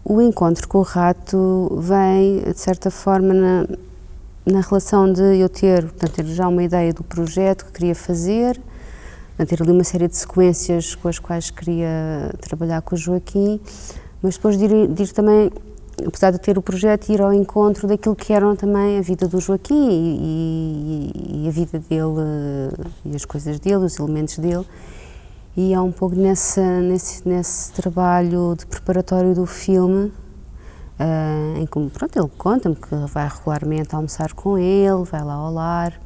O encontro com o rato vem, de certa forma, na relação de eu ter já uma ideia do projeto que queria fazer, ter ali uma série de sequências com as quais queria trabalhar com o Joaquim, mas depois de ir também, apesar de ter o projeto, ir ao encontro daquilo que eram também a vida do Joaquim e a vida dele, e as coisas dele, os elementos dele. E é um pouco nesse trabalho de preparatório do filme, em que, pronto, ele conta-me que vai regularmente almoçar com ele, vai lá ao lar,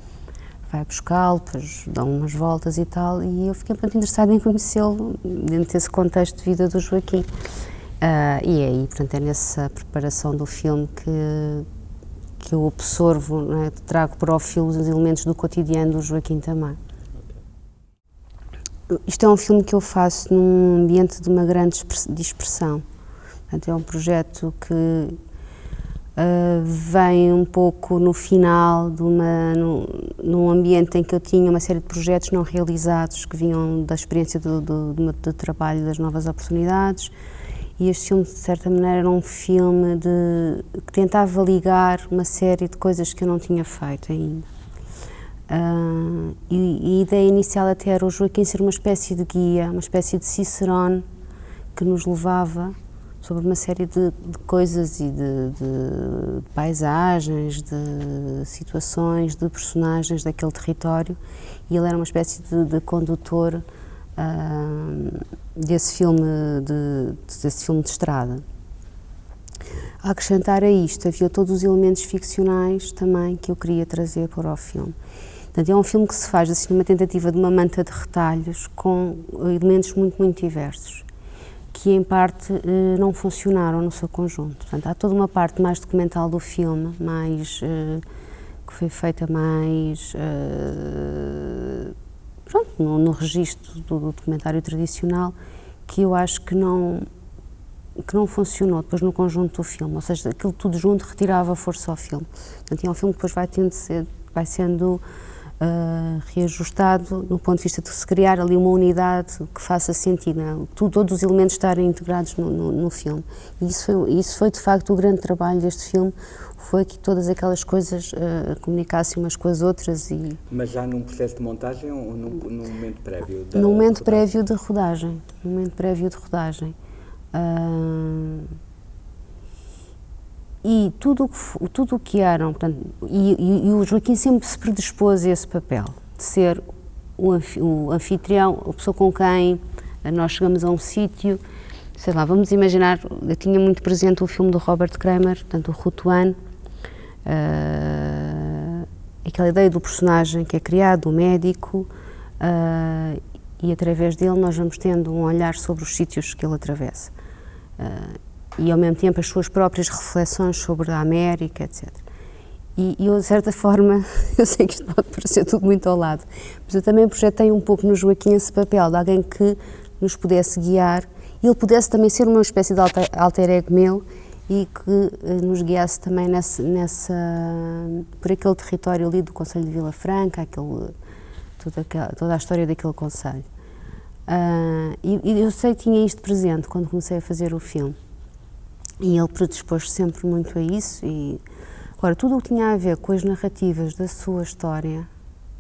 vai buscá-lo, depois dão umas voltas e tal, e eu fiquei, pronto, interessada em conhecê-lo dentro desse contexto de vida do Joaquim. E é aí, portanto, é nessa preparação do filme que eu absorvo, não é? Trago para o filme os elementos do cotidiano do Joaquim também. Isto é um filme que eu faço num ambiente de uma grande dispersão. Portanto, é um projeto que vem um pouco no final num ambiente em que eu tinha uma série de projetos não realizados que vinham da experiência do trabalho das novas oportunidades, e este filme, de certa maneira, era um filme que tentava ligar uma série de coisas que eu não tinha feito ainda. E a ideia inicial até era o Joaquim ser uma espécie de guia, uma espécie de Cicerone que nos levava sobre uma série de coisas e de paisagens, de situações, de personagens daquele território, e ele era uma espécie de condutor desse filme de estrada. A acrescentar a isto, havia todos os elementos ficcionais também que eu queria trazer para o filme. Portanto, é um filme que se faz assim uma tentativa de uma manta de retalhos com elementos muito, muito diversos, que em parte não funcionaram no seu conjunto. Portanto, há toda uma parte mais documental do filme, que foi feita mais pronto, no registro do documentário tradicional, que eu acho que não funcionou depois no conjunto do filme, ou seja, aquilo tudo junto retirava força ao filme. Portanto, é um filme que depois vai sendo reajustado no ponto de vista de se criar ali uma unidade que faça sentido, né? Todos os elementos estarem integrados no filme. E isso foi de facto o grande trabalho deste filme, foi que todas aquelas coisas comunicassem umas com as outras. Mas já num processo de montagem ou num momento prévio? No momento prévio de rodagem. No momento prévio de rodagem. E tudo o que eram, portanto, e o Joaquim sempre se predispôs a esse papel, de ser o anfitrião, a pessoa com quem nós chegamos a um sítio, sei lá, vamos imaginar, eu tinha muito presente o filme do Robert Kramer, portanto, o Ruth One, aquela ideia do personagem que é criado, o médico, e através dele nós vamos tendo um olhar sobre os sítios que ele atravessa. E ao mesmo tempo as suas próprias reflexões sobre a América, etc. E eu, de certa forma, eu sei que isto pode parecer tudo muito ao lado, mas eu também projetei um pouco no Joaquim esse papel de alguém que nos pudesse guiar e ele pudesse também ser uma espécie de alter ego meu e que nos guiasse também por aquele território ali do Concelho de Vila Franca, toda a história daquele concelho. E eu sei que tinha isto presente quando comecei a fazer o filme. E ele predispôs sempre muito a isso. E agora, tudo o que tinha a ver com as narrativas da sua história,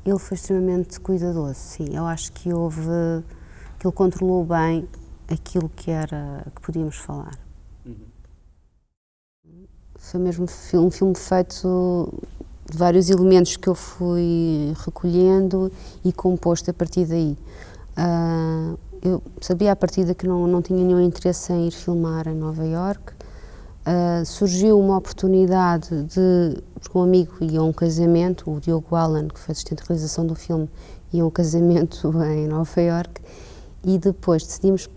ele foi extremamente cuidadoso, sim. Eu acho que ele controlou bem aquilo que podíamos falar. Foi mesmo um filme feito de vários elementos que eu fui recolhendo e composto a partir daí. Eu sabia à partida que não tinha nenhum interesse em ir filmar em Nova Iorque. Surgiu uma oportunidade porque um amigo ia a um casamento, o Diogo Allen, que foi assistente de realização do filme, ia a um casamento em Nova Iorque, e depois decidimos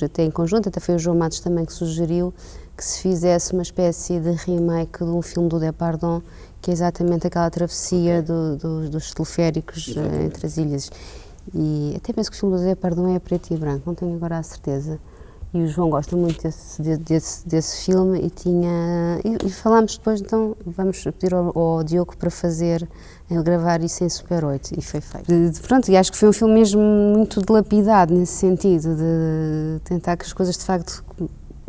até em conjunto, até foi o João Matos também que sugeriu, que se fizesse uma espécie de remake de um filme do Depardieu, que é exatamente aquela travessia dos teleféricos entre as ilhas. E até penso que o filme do Depardieu é preto e branco, não tenho agora a certeza. E o João gosta muito desse filme e falámos depois, então vamos pedir ao Diogo para gravar isso em Super 8, e foi feito. Pronto, e acho que foi um filme mesmo muito dilapidado nesse sentido, de tentar que as coisas de facto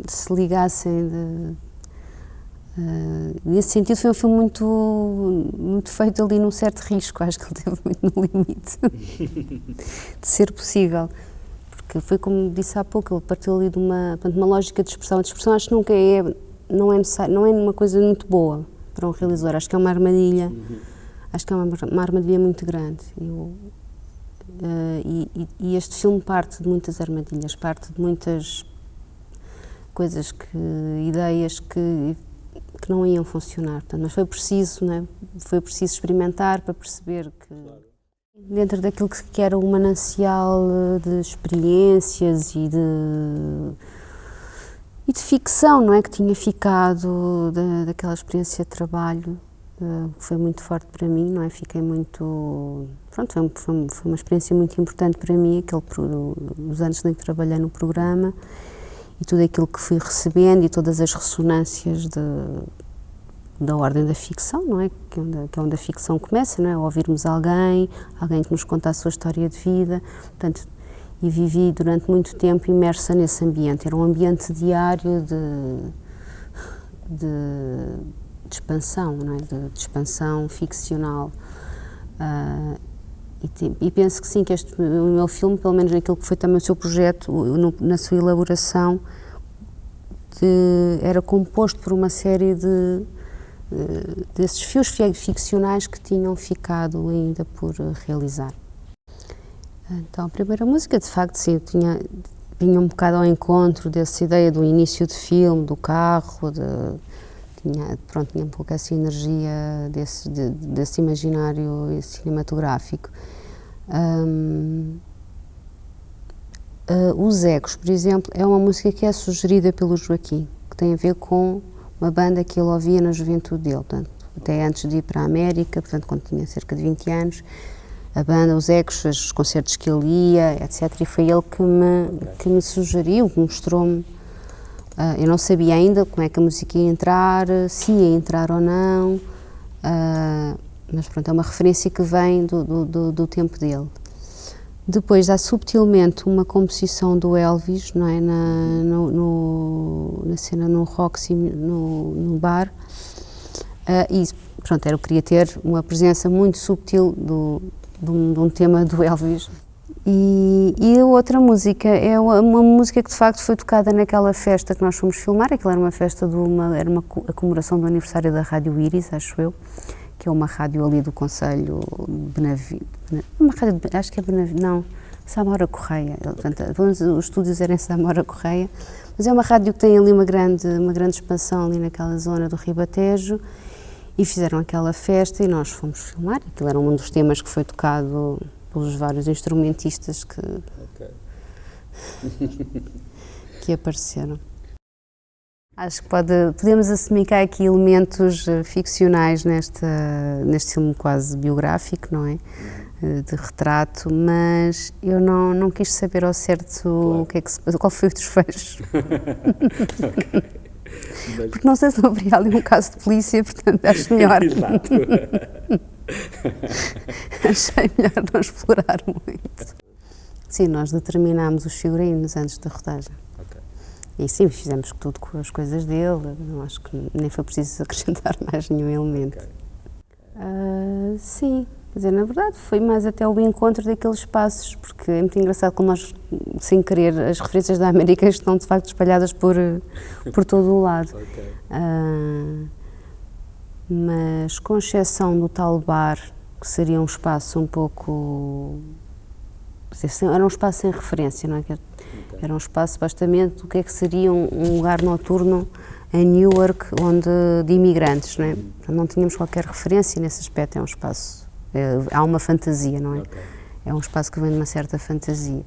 se ligassem. Nesse sentido, foi um filme muito feito ali num certo risco. Acho que ele esteve muito no limite de ser possível. Porque foi como disse há pouco, ele partiu ali de uma lógica de expressão. A expressão acho que nunca não é necessário, não é uma coisa muito boa para um realizador. Acho que é uma armadilha. Acho que é uma armadilha muito grande. E este filme parte de muitas armadilhas, parte de muitas coisas, ideias que não iam funcionar. Portanto, mas foi preciso, não é? Foi preciso experimentar para perceber que, dentro daquilo que era o manancial de experiências e de ficção, não é? Que tinha ficado daquela experiência de trabalho, foi muito forte para mim, não é? Fiquei muito... Pronto, foi uma experiência muito importante para mim, os anos em que trabalhei no programa, e tudo aquilo que fui recebendo e todas as ressonâncias da ordem da ficção, não é? Que é onde a ficção começa, não é? Ouvirmos alguém que nos conta a sua história de vida, portanto, e vivi durante muito tempo imersa nesse ambiente. Era um ambiente diário de expansão, não é? De expansão ficcional. E penso que sim, que o meu filme, pelo menos naquilo que foi também o seu projeto, na sua elaboração, era composto por uma série desses fios ficcionais que tinham ficado ainda por realizar. Então, a primeira música, de facto, sim, vinha um bocado ao encontro dessa ideia do início de filme, do carro, tinha um pouco essa energia desse imaginário cinematográfico. Os Ecos, por exemplo, é uma música que é sugerida pelo Joaquim, que tem a ver com uma banda que ele ouvia na juventude dele, portanto, até antes de ir para a América, portanto, quando tinha cerca de 20 anos, a banda, os Ecos, os concertos que ele ia, etc. E foi ele que me sugeriu, que mostrou-me. Eu não sabia ainda como é que a música ia entrar, se ia entrar ou não, mas pronto, é uma referência que vem do tempo dele. Depois há subtilmente uma composição do Elvis, não é? Na cena no Roxy, no bar, e pronto, eu queria ter uma presença muito subtil de um tema do Elvis. E a outra música é uma música que de facto foi tocada naquela festa que nós fomos filmar. Aquilo era uma festa era uma comemoração do aniversário da Rádio Iris, acho eu, que é uma rádio ali do Concelho Benavide, acho que é Benavide, não, Samora Correia, portanto, os estúdios eram em Samora Correia, mas é uma rádio que tem ali uma grande expansão ali naquela zona do Ribatejo, e fizeram aquela festa e nós fomos filmar. Aquilo era um dos temas que foi tocado pelos vários instrumentistas que apareceram. Acho que podemos assumir que há aqui elementos ficcionais neste filme quase biográfico, não é? De retrato, mas eu não quis saber ao certo o que é que se passou, qual foi o desfecho. Porque não sei se não haveria ali um caso de polícia, portanto acho melhor. Exato. Achei melhor não explorar muito. Sim, nós determinámos os figurinos antes da rodagem. Okay. E sim, fizemos tudo com as coisas dele, não acho que nem foi preciso acrescentar mais nenhum elemento. Okay. Sim, quer dizer, na verdade foi mais até o encontro daqueles espaços, porque é muito engraçado como nós, sem querer, as referências da América estão de facto espalhadas por todo o lado. Okay. Mas com exceção do tal bar, que seria um espaço um pouco... Era um espaço sem referência, não é? Era um espaço, supostamente, o que é que seria um lugar noturno em Newark, de imigrantes, não é? Não tínhamos qualquer referência nesse aspecto, é um espaço... há uma fantasia, não é? Okay. É um espaço que vem de uma certa fantasia.